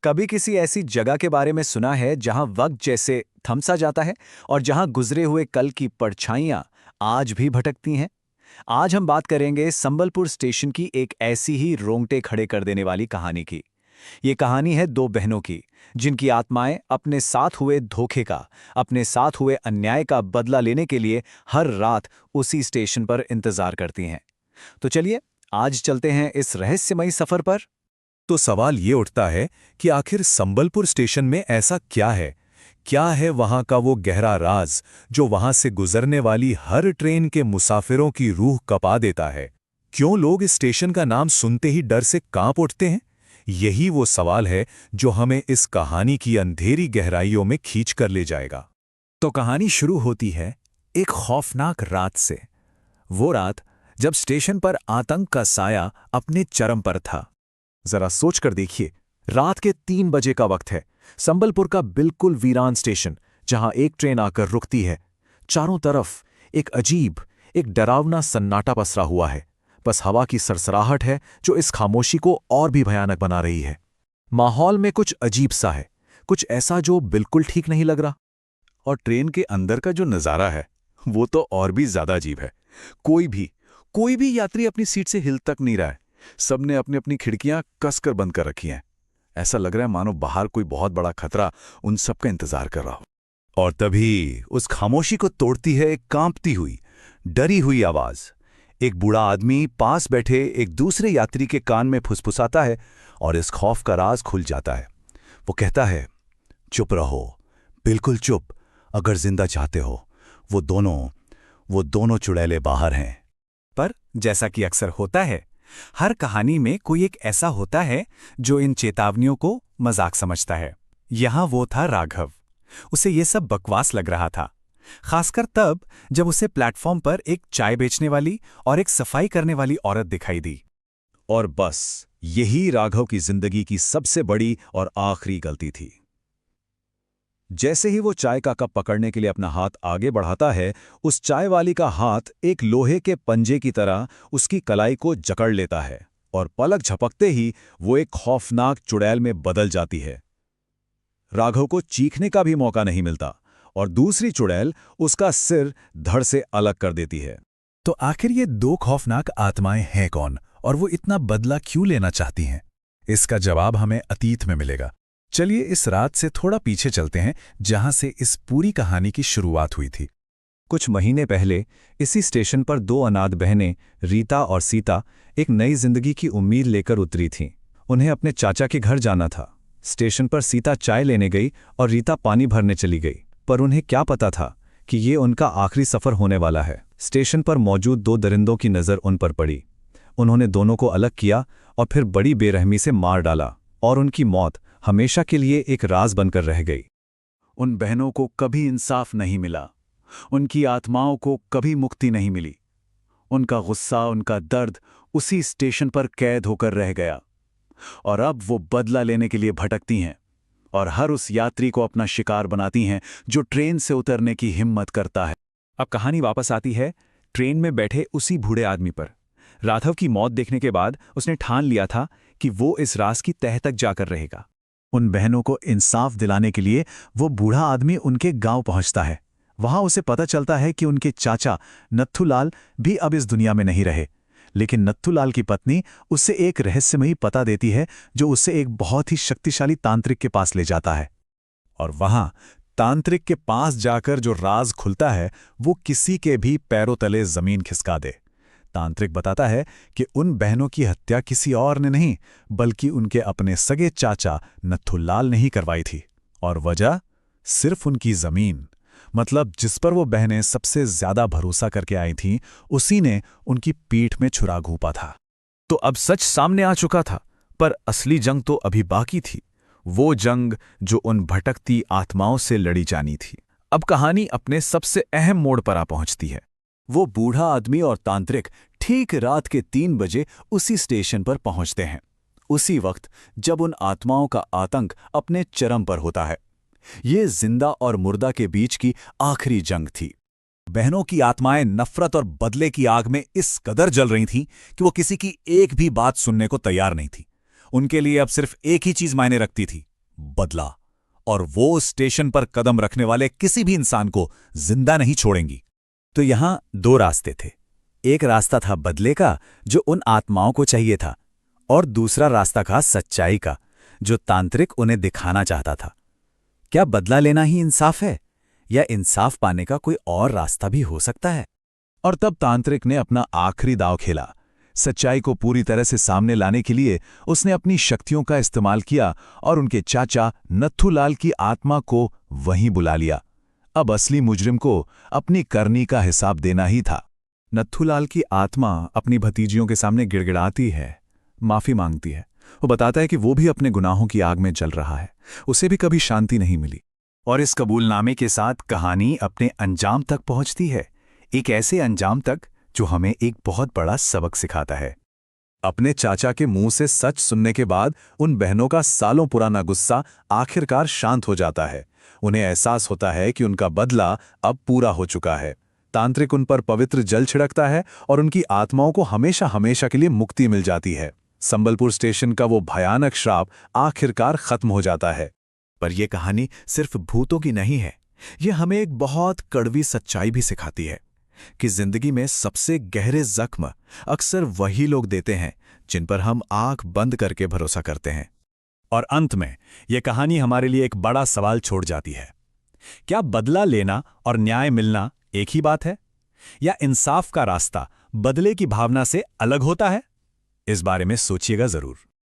कभी किसी ऐसी जगह के बारे में सुना है जहां वक्त जैसे थम सा जाता है और जहां गुजरे हुए कल की परछाइयां आज भी भटकती हैं? आज हम बात करेंगे संबलपुर स्टेशन की एक ऐसी ही रोंगटे खड़े कर देने वाली कहानी की। ये कहानी है दो बहनों की, जिनकी आत्माएं अपने साथ हुए धोखे का, अपने साथ हुए अन्याय का बदला लेने के लिए हर रात उसी स्टेशन पर इंतजार करती हैं। तो चलिए, आज चलते हैं इस रहस्यमयी सफर पर। तो सवाल ये उठता है कि आखिर संबलपुर स्टेशन में ऐसा क्या है? क्या है वहां का वो गहरा राज जो वहां से गुजरने वाली हर ट्रेन के मुसाफिरों की रूह कपा देता है? क्यों लोग इस स्टेशन का नाम सुनते ही डर से कांप उठते हैं? यही वो सवाल है जो हमें इस कहानी की अंधेरी गहराइयों में खींच कर ले जाएगा। तो कहानी शुरू होती है एक खौफनाक रात से। वो रात जब स्टेशन पर आतंक का साया अपने चरम पर था। जरा सोच कर देखिए, रात के 3 बजे का वक्त है। संबलपुर का बिल्कुल वीरान स्टेशन, जहां एक ट्रेन आकर रुकती है। चारों तरफ एक अजीब, एक डरावना सन्नाटा पसरा हुआ है। बस हवा की सरसराहट है जो इस खामोशी को और भी भयानक बना रही है। माहौल में कुछ अजीब सा है, कुछ ऐसा जो बिल्कुल ठीक नहीं लग रहा। और ट्रेन के अंदर का जो नज़ारा है वो तो और भी ज्यादा अजीब है। कोई भी यात्री अपनी सीट से हिल तक नहीं रहा है। सबने अपनी अपनी खिड़कियां कसकर बंद कर रखी हैं। ऐसा लग रहा है मानो बाहर कोई बहुत बड़ा खतरा उन सबका इंतजार कर रहा हो। और तभी उस खामोशी को तोड़ती है एक कांपती हुई, डरी हुई आवाज। एक बूढ़ा आदमी पास बैठे एक दूसरे यात्री के कान में फुसफुसाता है और इस खौफ का राज खुल जाता है। वो कहता है, चुप रहो, बिल्कुल चुप। अगर जिंदा चाहते हो, वो दोनों चुड़ैले बाहर हैं। पर जैसा कि अक्सर होता है, हर कहानी में कोई एक ऐसा होता है जो इन चेतावनियों को मजाक समझता है। यहां वो था राघव। उसे ये सब बकवास लग रहा था, खासकर तब जब उसे प्लेटफॉर्म पर एक चाय बेचने वाली और एक सफाई करने वाली औरत दिखाई दी। और बस यही राघव की जिंदगी की सबसे बड़ी और आखिरी गलती थी। जैसे ही वो चाय का कप पकड़ने के लिए अपना हाथ आगे बढ़ाता है, उस चाय वाली का हाथ एक लोहे के पंजे की तरह उसकी कलाई को जकड़ लेता है और पलक झपकते ही वो एक खौफनाक चुड़ैल में बदल जाती है। राघव को चीखने का भी मौका नहीं मिलता और दूसरी चुड़ैल उसका सिर धड़ से अलग कर देती है। तो आखिर ये दो खौफनाक आत्माएं हैं कौन, और वो इतना बदला क्यों लेना चाहती हैं? इसका जवाब हमें अतीत में मिलेगा। चलिए इस रात से थोड़ा पीछे चलते हैं, जहां से इस पूरी कहानी की शुरुआत हुई थी। कुछ महीने पहले इसी स्टेशन पर दो अनाथ बहनें, रीता और सीता, एक नई जिंदगी की उम्मीद लेकर उतरी थीं। उन्हें अपने चाचा के घर जाना था। स्टेशन पर सीता चाय लेने गई और रीता पानी भरने चली गई, पर उन्हें क्या पता था कि ये उनका आखिरी सफर होने वाला है। स्टेशन पर मौजूद दो दरिंदों की नज़र उन पर पड़ी। उन्होंने दोनों को अलग किया और फिर बड़ी बेरहमी से मार डाला, और उनकी मौत हमेशा के लिए एक राज बनकर रह गई। उन बहनों को कभी इंसाफ नहीं मिला। उनकी आत्माओं को कभी मुक्ति नहीं मिली। उनका गुस्सा, उनका दर्द उसी स्टेशन पर कैद होकर रह गया। और अब वो बदला लेने के लिए भटकती हैं और हर उस यात्री को अपना शिकार बनाती हैं जो ट्रेन से उतरने की हिम्मत करता है। अब कहानी वापस आती है ट्रेन में बैठे उसी बूढ़े आदमी पर। राघव की मौत देखने के बाद उसने ठान लिया था कि वो इस राज की तह तक जाकर रहेगा। उन बहनों को इंसाफ दिलाने के लिए वो बूढ़ा आदमी उनके गांव पहुंचता है। वहां उसे पता चलता है कि उनके चाचा नत्थूलाल भी अब इस दुनिया में नहीं रहे, लेकिन नत्थूलाल की पत्नी उससे एक रहस्यमयी पता देती है जो उससे एक बहुत ही शक्तिशाली तांत्रिक के पास ले जाता है। और वहां तांत्रिक के पास जाकर जो राज खुलता है वो किसी के भी पैरों तले जमीन खिसका दे। तांत्रिक बताता है कि उन बहनों की हत्या किसी और ने नहीं, बल्कि उनके अपने सगे चाचा नत्थूलाल ने ही करवाई थी। और वजह सिर्फ उनकी जमीन, मतलब जिस पर वो बहनें सबसे ज्यादा भरोसा करके आई थीं, उसी ने उनकी पीठ में छुरा घोंपा था। तो अब सच सामने आ चुका था, पर असली जंग तो अभी बाकी थी। वो जंग जो उन भटकती आत्माओं से लड़ी जानी थी। अब कहानी अपने सबसे अहम मोड़ पर आ पहुंचती है। वो बूढ़ा आदमी और तांत्रिक ठीक रात के 3 बजे उसी स्टेशन पर पहुंचते हैं, उसी वक्त जब उन आत्माओं का आतंक अपने चरम पर होता है। ये जिंदा और मुर्दा के बीच की आखिरी जंग थी। बहनों की आत्माएं नफरत और बदले की आग में इस कदर जल रही थीं कि वो किसी की एक भी बात सुनने को तैयार नहीं थी। उनके लिए अब सिर्फ एक ही चीज मायने रखती थी, बदला, और वो स्टेशन पर कदम रखने वाले किसी भी इंसान को जिंदा नहीं छोड़ेंगी। तो यहां दो रास्ते थे। एक रास्ता था बदले का, जो उन आत्माओं को चाहिए था, और दूसरा रास्ता था सच्चाई का, जो तांत्रिक उन्हें दिखाना चाहता था। क्या बदला लेना ही इंसाफ है, या इंसाफ पाने का कोई और रास्ता भी हो सकता है? और तब तांत्रिक ने अपना आखिरी दांव खेला। सच्चाई को पूरी तरह से सामने लाने के लिए उसने अपनी शक्तियों का इस्तेमाल किया और उनके चाचा नत्थूलाल की आत्मा को वहीं बुला लिया। अब असली मुजरिम को अपनी करनी का हिसाब देना ही था। नत्थूलाल की आत्मा अपनी भतीजियों के सामने गिड़गिड़ाती है, माफी मांगती है। वो बताता है कि वो भी अपने गुनाहों की आग में जल रहा है, उसे भी कभी शांति नहीं मिली। और इस कबूलनामे के साथ कहानी अपने अंजाम तक पहुंचती है, एक ऐसे अंजाम तक जो हमें एक बहुत बड़ा सबक सिखाता है। अपने चाचा के मुंह से सच सुनने के बाद उन बहनों का सालों पुराना गुस्सा आखिरकार शांत हो जाता है। उन्हें एहसास होता है कि उनका बदला अब पूरा हो चुका है। तांत्रिक उन पर पवित्र जल छिड़कता है और उनकी आत्माओं को हमेशा हमेशा के लिए मुक्ति मिल जाती है। संबलपुर स्टेशन का वो भयानक श्राप आखिरकार खत्म हो जाता है। पर यह कहानी सिर्फ भूतों की नहीं है, यह हमें एक बहुत कड़वी सच्चाई भी सिखाती है कि जिंदगी में सबसे गहरे जख्म अक्सर वही लोग देते हैं जिन पर हम आंख बंद करके भरोसा करते हैं। और अंत में यह कहानी हमारे लिए एक बड़ा सवाल छोड़ जाती है। क्या बदला लेना और न्याय मिलना एक ही बात है, या इंसाफ का रास्ता बदले की भावना से अलग होता है? इस बारे में सोचिएगा जरूर।